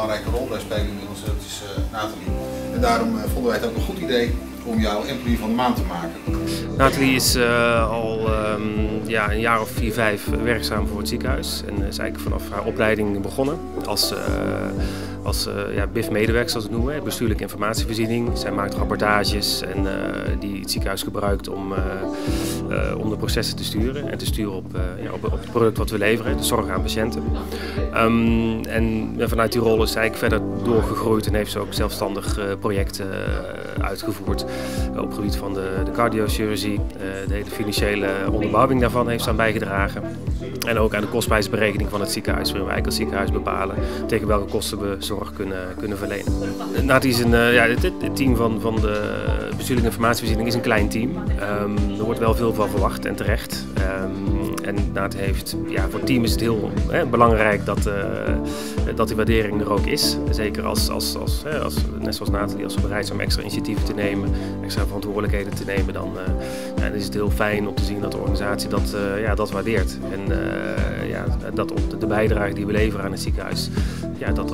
belangrijke rol bij spelen inmiddels, dat is Nathalie. En daarom vonden wij het ook een goed idee om jou employee van de maand te maken. Nathalie is al een jaar of 4, 5 werkzaam voor het ziekenhuis en is eigenlijk vanaf haar opleiding begonnen als BIF-medewerker, zoals we het noemen, bestuurlijke informatievoorziening. Zij maakt rapportages en die het ziekenhuis gebruikt om de processen te sturen en te sturen op het product wat we leveren, de zorg aan patiënten. En vanuit die rol is zij eigenlijk verder doorgegroeid en heeft ze ook zelfstandig projecten uitgevoerd op het gebied van de cardiochirurgie. De hele financiële onderbouwing daarvan heeft ze aan bijgedragen. En ook aan de kostprijsberekening van het ziekenhuis, waarin wij als ziekenhuis bepalen tegen welke kosten we zorg kunnen verlenen. Nathalie is het team van de bestuurlijke informatievoorziening is een klein team. Er wordt wel veel van verwacht en terecht. En Nathalie heeft, voor het team is het heel belangrijk dat die waardering er ook is. Zeker net zoals Nathalie, als we bereid zijn om extra initiatieven te nemen, extra verantwoordelijkheden te nemen, dan is het heel fijn om te zien dat de organisatie dat waardeert. En dat op de bijdrage die we leveren aan het ziekenhuis, dat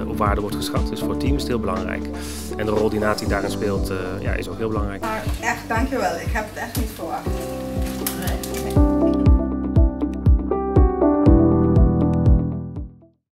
op waarde wordt geschat. Dus voor het team is het heel belangrijk. En de rol die Nathalie daarin speelt, is ook heel belangrijk. Maar echt, dankjewel. Ik heb het echt niet verwacht.